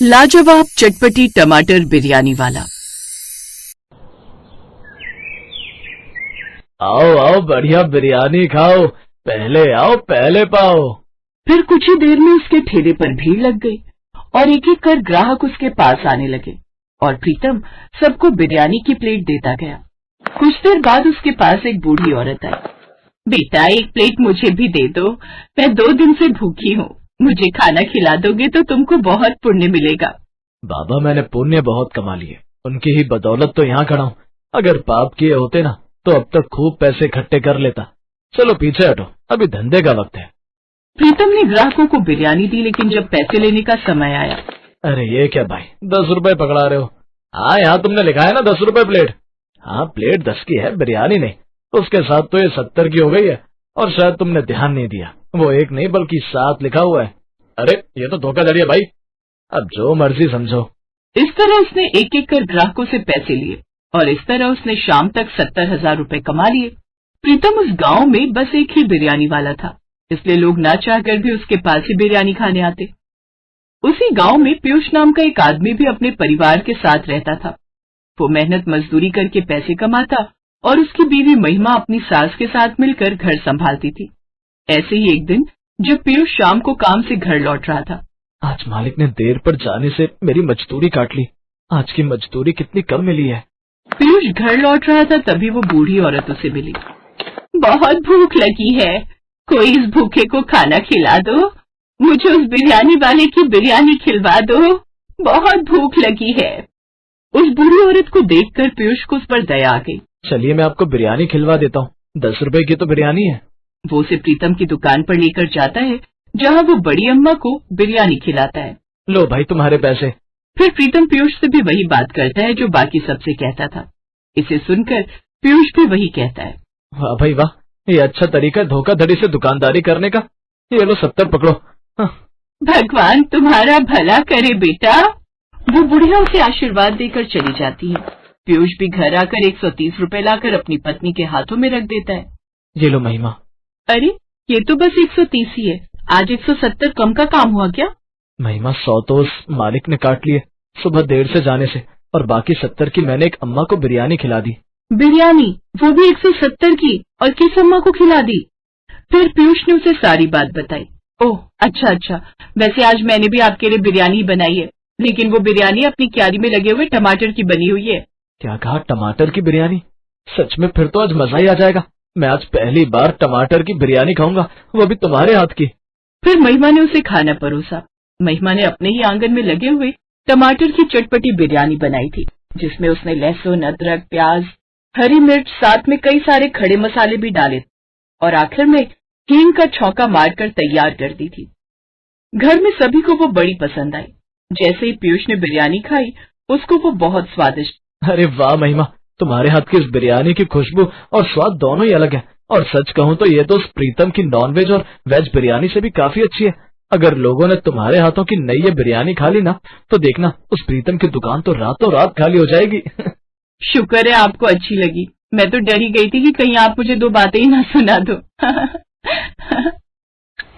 लाजवाब चटपटी टमाटर बिरयानी वाला। आओ आओ, बढ़िया बिरयानी खाओ, पहले आओ पहले पाओ। फिर कुछ ही देर में उसके ठेले पर भीड़ लग गई और एक एक कर ग्राहक उसके पास आने लगे और प्रीतम सबको बिरयानी की प्लेट देता गया। कुछ देर बाद उसके पास एक बूढ़ी औरत आई। बेटा, एक प्लेट मुझे भी दे दो, मैं 2 दिन से भूखी हूँ, मुझे खाना खिला दोगे तो तुमको बहुत पुण्य मिलेगा। बाबा, मैंने पुण्य बहुत कमा लिए, उनकी ही बदौलत तो यहाँ खड़ा हूँ। अगर पाप किए होते ना तो अब तक खूब पैसे इकट्ठे कर लेता। चलो पीछे हटो, अभी धंधे का वक्त है। प्रीतम ने ग्राहकों को बिरयानी दी, लेकिन जब पैसे लेने का समय आया। अरे ये क्या भाई, 10 रुपए पकड़ा रहे हो? हाँ, यहाँ तुमने लिखा है ना 10 रुपए प्लेट। हाँ, प्लेट 10 की है, बिरयानी नहीं। उसके साथ तो ये 70 की हो गई है, और शायद तुमने ध्यान नहीं दिया, वो 1 नहीं बल्कि 7 लिखा हुआ है। अरे ये तो धोखाधड़ी है भाई, अब जो मर्जी समझो। इस तरह उसने एक एक कर ग्राहकों से पैसे लिए और इस तरह उसने शाम तक 70,000 रुपए कमा लिए। प्रीतम उस गांव में बस एक ही बिरयानी वाला था, इसलिए लोग ना चाहकर भी उसके पास ही बिरयानी खाने आते। उसी गांव में पीयूष नाम का एक आदमी भी अपने परिवार के साथ रहता था। वो मेहनत मजदूरी करके पैसे कमाता और उसकी बीवी महिमा अपनी सास के साथ मिलकर घर संभालती थी। ऐसे ही एक दिन जब पीयूष शाम को काम से घर लौट रहा था। आज मालिक ने देर पर जाने से मेरी मजदूरी काट ली। आज की मजदूरी कितनी कम मिली है। पीयूष घर लौट रहा था, तभी वो बूढ़ी औरत उसे मिली। बहुत भूख लगी है, कोई इस भूखे को खाना खिला दो, मुझे उस बिरयानी वाले की बिरयानी खिलवा दो, बहुत भूख लगी है। उस बूढ़ी औरत को देखकर पीयूष को उस पर दया आ गई। चलिए मैं आपको बिरयानी खिलवा देता हूँ, 10 रुपए की तो बिरयानी है। वो उसे प्रीतम की दुकान पर लेकर जाता है, जहाँ वो बड़ी अम्मा को बिरयानी खिलाता है। लो भाई तुम्हारे पैसे। फिर प्रीतम पीयूष से भी वही बात करता है जो बाकी सबसे कहता था। इसे सुनकर पीयूष भी वही कहता है। वाह भाई वाह, ये अच्छा तरीका है धोखाधड़ी से दुकानदारी करने का। ये लो 70 पकड़ो। हाँ। भगवान तुम्हारा भला करे बेटा। वो बुढ़िया उसे आशीर्वाद देकर चली जाती है। पीयूष भी घर आकर 130 रुपए लाकर अपनी पत्नी के हाथों में रख देता है। ये लो महिमा। अरे ये तो बस 130 ही है, आज 170 कम का काम हुआ क्या? महिमा 100 तो उस मालिक ने काट लिए सुबह देर से जाने से, और बाकी 70 की मैंने एक अम्मा को बिरयानी खिला दी। बिरयानी, वो भी 170 की, और किस अम्मा को खिला दी? फिर पीयूष ने उसे सारी बात बताई। ओह अच्छा, वैसे आज मैंने भी आपके लिए बिरयानी बनाई है, लेकिन वो बिरयानी अपनी क्यारी में लगे हुए टमाटर की बनी हुई है। क्या कहा, टमाटर की बिरयानी? सच में फिर तो आज मजा ही आ जाएगा। मैं आज पहली बार टमाटर की बिरयानी खाऊंगा, वो भी तुम्हारे हाथ की। फिर महिमा ने उसे खाना परोसा। महिमा ने अपने ही आंगन में लगे हुए टमाटर की चटपटी बिरयानी बनाई थी, जिसमें उसने लहसुन, अदरक, प्याज, हरी मिर्च, साथ में कई सारे खड़े मसाले भी डाले और आखिर में हींग का छौंका मारकर तैयार कर दी थी। घर में सभी को वो बड़ी पसंद आई। जैसे ही पीयूष ने बिरयानी खाई, उसको वो बहुत स्वादिष्ट। अरे वाह महिमा, तुम्हारे हाथ की इस बिरयानी की खुशबू और स्वाद दोनों ही अलग है। और सच कहूँ तो ये तो उस प्रीतम की नॉनवेज और वेज बिरयानी से भी काफी अच्छी है। अगर लोगों ने तुम्हारे हाथों की नई ये बिरयानी खा ली ना, तो देखना उस प्रीतम की दुकान तो रातों रात खाली हो जाएगी। शुक्र है आपको अच्छी लगी, मैं तो डर ही गई थी कि कहीं आप मुझे 2 बातें ही ना सुना दो।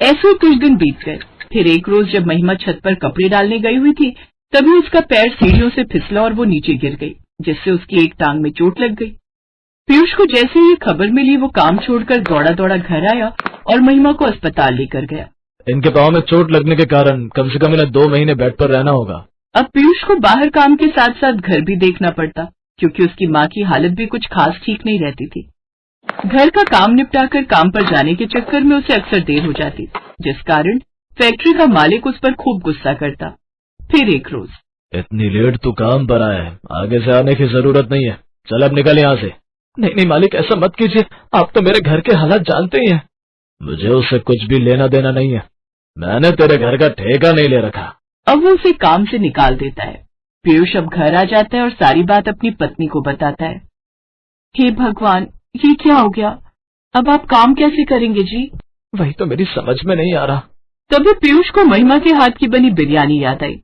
ऐसे कुछ दिन बीत गए। फिर एक रोज जब महिमा छत पर कपड़े डालने गई हुई थी, तभी उसका पैर सीढ़ियों से फिसला और वो नीचे गिर गई, जिससे उसकी एक टांग में चोट लग गई। पीयूष को जैसे ही ये खबर मिली, वो काम छोड़कर दौड़ा दौड़ा घर आया और महिमा को अस्पताल लेकर गया। इनके पाँव में चोट लगने के कारण कम से कम इन्हें 2 महीने बेड पर रहना होगा। अब पीयूष को बाहर काम के साथ साथ घर भी देखना पड़ता, क्योंकि उसकी माँ की हालत भी कुछ खास ठीक नहीं रहती थी। घर का काम निपटाकर काम पर जाने के चक्कर में उसे अक्सर देर हो जाती, जिस कारण फैक्ट्री का मालिक उस पर खूब गुस्सा करता। फिर एक रोज, इतनी लेट तू काम पर आया है, आगे से आने की जरूरत नहीं है, चल अब निकल यहाँ से। नहीं मालिक, ऐसा मत कीजिए, आप तो मेरे घर के हालात जानते ही हैं। मुझे उससे कुछ भी लेना देना नहीं है, मैंने तेरे घर का ठेका नहीं ले रखा। अब वो उसे काम से निकाल देता है। पीयूष अब घर आ जाता है और सारी बात अपनी पत्नी को बताता है। हे भगवान, ये क्या हो गया? अब आप काम कैसे करेंगे जी? वही तो मेरी समझ में नहीं आ रहा। तभी पीयूष को महिमा के हाथ की बनी बिरयानी याद आई।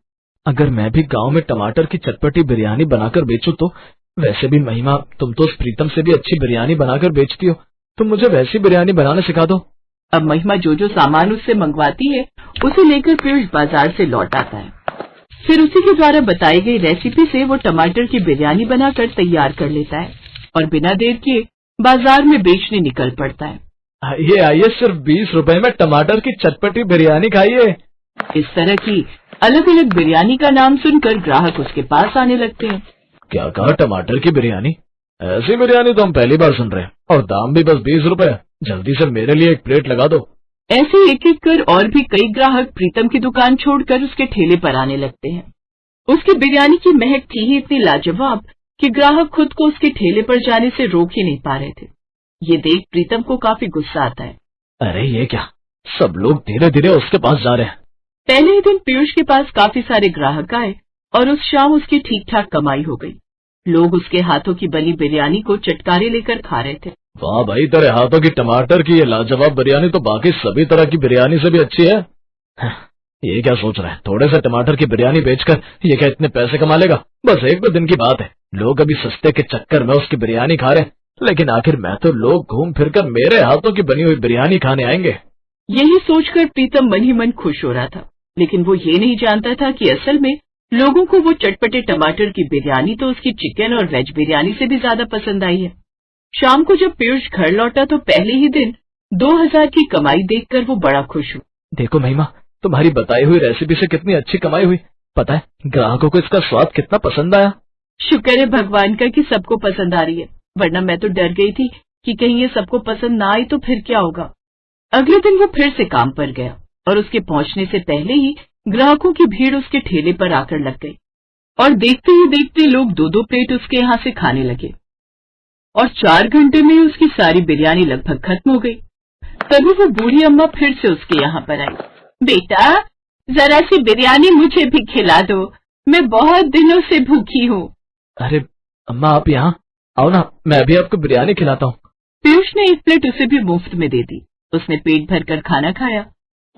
अगर मैं भी गांव में टमाटर की चटपटी बिरयानी बनाकर बेचूं तो? वैसे भी महिमा, तुम तो उस प्रीतम से भी अच्छी बिरयानी बनाकर बेचती हो, तुम मुझे वैसी बिरयानी बनाना सिखा दो। अब महिमा जो जो सामान उससे मंगवाती है, उसे लेकर पीयूष बाजार से लौट आता है। फिर उसी के द्वारा बताई गई रेसिपी से वो टमाटर की बिरयानी बनाकर तैयार कर लेता है और बिना देर किए बाजार में बेचने निकल पड़ता है। आइए आइए, सिर्फ 20 रुपए में टमाटर की चटपटी बिरयानी खाइए। इस तरह की अलग अलग बिरयानी का नाम सुनकर ग्राहक उसके पास आने लगते हैं। क्या कहा, टमाटर की बिरयानी? ऐसी बिरयानी तो हम पहली बार सुन रहे हैं, और दाम भी बस 20 रुपए। जल्दी से मेरे लिए एक प्लेट लगा दो। ऐसे एक एक कर और भी कई ग्राहक प्रीतम की दुकान छोड़कर उसके ठेले पर आने लगते हैं। उसकी बिरयानी की महक थी ही इतनी लाजवाब कि ग्राहक खुद को उसके ठेले पर जाने से रोक ही नहीं पा रहे थे। ये देख प्रीतम को काफी गुस्सा आता है। अरे ये क्या, सब लोग धीरे धीरे उसके पास जा रहे हैं। पहले ही दिन पीयूष के पास काफी सारे ग्राहक आए और उस शाम उसकी ठीक ठाक कमाई हो गई। लोग उसके हाथों की बनी बिरयानी को चटकारे लेकर खा रहे थे। वाह भाई, तेरे हाथों की टमाटर की ये लाजवाब बिरयानी तो बाकी सभी तरह की बिरयानी से भी अच्छी है। ये क्या सोच रहा है, थोड़े से टमाटर की बिरयानी बेचकर ये क्या इतने पैसे कमा लेगा? बस एक दो दिन की बात है। लोग अभी सस्ते के चक्कर में उसकी बिरयानी खा रहे हैं, लेकिन आखिर मैं तो लोग घूम फिरकर मेरे हाथों की बनी हुई बिरयानी खाने आएंगे। यही सोचकर प्रीतम मन ही मन खुश हो रहा था, लेकिन वो ये नहीं जानता था कि असल में लोगों को वो चटपटे टमाटर की बिरयानी तो उसकी चिकन और वेज बिरयानी से भी ज्यादा पसंद आई है। शाम को जब पीयूष घर लौटा तो पहले ही दिन 2000 की कमाई देखकर वो बड़ा खुश हुआ। देखो महिमा, तुम्हारी बताई हुई रेसिपी से कितनी अच्छी कमाई हुई। पता है ग्राहकों को इसका स्वाद कितना पसंद आया। शुक्र है भगवान का कि सबको पसंद आ रही है, वरना मैं तो डर गई थी कि कहीं ये सबको पसंद ना आई तो फिर क्या होगा। अगले दिन वो फिर से काम पर गया और उसके पहुंचने से पहले ही ग्राहकों की भीड़ उसके ठेले पर आकर लग गई और देखते ही देखते लोग 2-2 प्लेट उसके यहाँ से खाने लगे और 4 घंटे में ही उसकी सारी बिरयानी लगभग खत्म हो गई। तभी वो बूढ़ी अम्मा फिर से उसके यहाँ पर आई। बेटा, जरा सी बिरयानी मुझे भी खिला दो, मैं बहुत दिनों से भूखी हूँ। अरे अम्मा, आप यहाँ आओ ना, मैं भी आपको बिरयानी खिलाता हूँ। पीयूष ने 1 प्लेट उसे भी मुफ्त में दे दी। उसने पेट भरकर खाना खाया।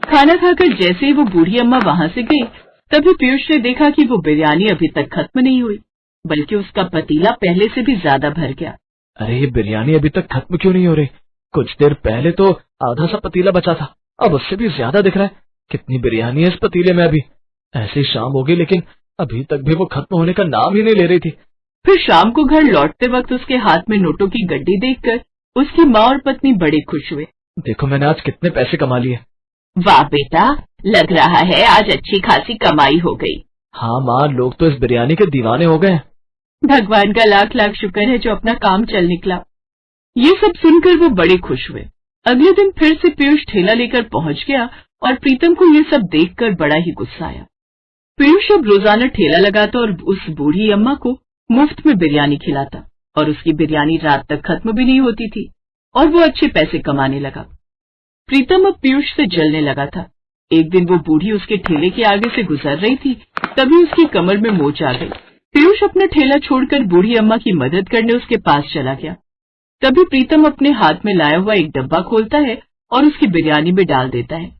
खाना खाकर जैसे ही वो बूढ़ी अम्मा वहाँ से गई, तभी पीयूष ने देखा कि वो बिरयानी अभी तक खत्म नहीं हुई, बल्कि उसका पतीला पहले से भी ज्यादा भर गया। अरे ये बिरयानी अभी तक खत्म क्यों नहीं हो रही? कुछ देर पहले तो आधा सा पतीला बचा था, अब उससे भी ज्यादा दिख रहा है। कितनी बिरयानी है इस पतीले में अभी? ऐसी शाम हो गई लेकिन अभी तक भी वो खत्म होने का नाम ही नहीं ले रही थी। फिर शाम को घर लौटते वक्त उसके हाथ में नोटों की गड्डी देखकर उसकी माँ और पत्नी बड़े खुश हुए। देखो मैंने आज कितने पैसे कमा लिए। वाह बेटा, लग रहा है आज अच्छी खासी कमाई हो गई। हाँ माँ, लोग तो इस बिरयानी के दीवाने हो गए। भगवान का लाख लाख शुक्र है जो अपना काम चल निकला। ये सब सुनकर वो बड़े खुश हुए। अगले दिन फिर से पीयूष ठेला लेकर पहुंच गया और प्रीतम को ये सब देखकर बड़ा ही गुस्सा आया। पीयूष अब रोजाना ठेला लगाता और उस बूढ़ी अम्मा को मुफ्त में बिरयानी खिलाता और उसकी बिरयानी रात तक खत्म भी नहीं होती थी और वो अच्छे पैसे कमाने लगा। प्रीतम अब पीयूष से जलने लगा था। एक दिन वो बूढ़ी उसके ठेले के आगे से गुजर रही थी, तभी उसकी कमर में मोच आ गई। पीयूष अपना ठेला छोड़कर बूढ़ी अम्मा की मदद करने उसके पास चला गया। तभी प्रीतम अपने हाथ में लाया हुआ एक डब्बा खोलता है और उसकी बिरयानी में डाल देता है।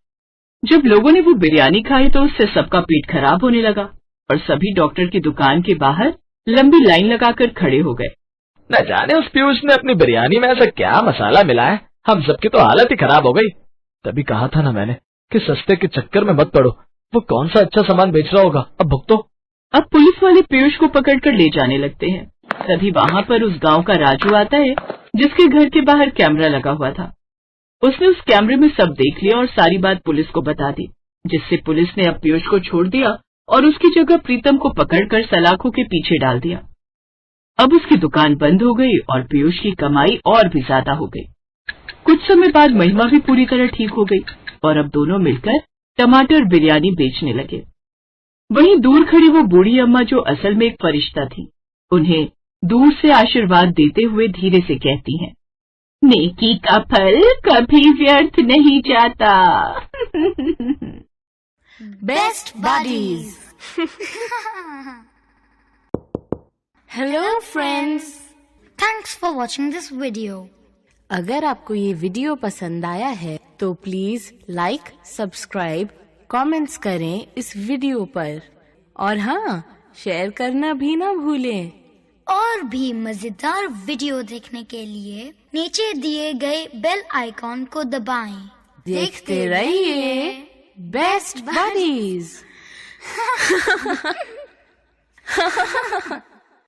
जब लोगों ने वो बिरयानी खाई तो उससे सबका पेट खराब होने लगा और सभी डॉक्टर की दुकान के बाहर लंबी लाइन लगाकर खड़े हो गए। न जाने उस पीयूष ने अपनी बिरयानी में ऐसा क्या मसाला मिलाया, हम सबकी तो हालत ही खराब हो गई। तभी कहा था ना मैंने कि सस्ते के चक्कर में मत पड़ो। वो कौन सा अच्छा सामान बेच रहा होगा, अब भुगतो। अब पुलिस वाले पीयूष को पकड़कर ले जाने लगते हैं। तभी वहाँ पर उस गांव का राजू आता है जिसके घर के बाहर कैमरा लगा हुआ था। उसने उस कैमरे में सब देख लिया और सारी बात पुलिस को बता दी, जिससे पुलिस ने अब पीयूष को छोड़ दिया और उसकी जगह प्रीतम को पकड़कर सलाखों के पीछे डाल दिया। अब उसकी दुकान बंद हो गई और पीयूष की कमाई और भी ज्यादा हो गई। कुछ समय बाद महिमा भी पूरी तरह ठीक हो गई और अब दोनों मिलकर टमाटर बिरयानी बेचने लगे। वहीं दूर खड़ी वो बूढ़ी अम्मा जो असल में एक फरिश्ता थी, उन्हें दूर से आशीर्वाद देते हुए धीरे से कहती हैं, नेकी का फल कभी व्यर्थ नहीं जाता। Best buddies. Hello friends, thanks for watching this video. अगर आपको ये वीडियो पसंद आया है तो प्लीज लाइक, सब्सक्राइब, कमेंट्स करें इस वीडियो पर और हाँ, शेयर करना भी ना भूलें। और भी मजेदार वीडियो देखने के लिए नीचे दिए गए बेल आइकॉन को दबाएं। देखते रहिए बेस्ट बडीज। है।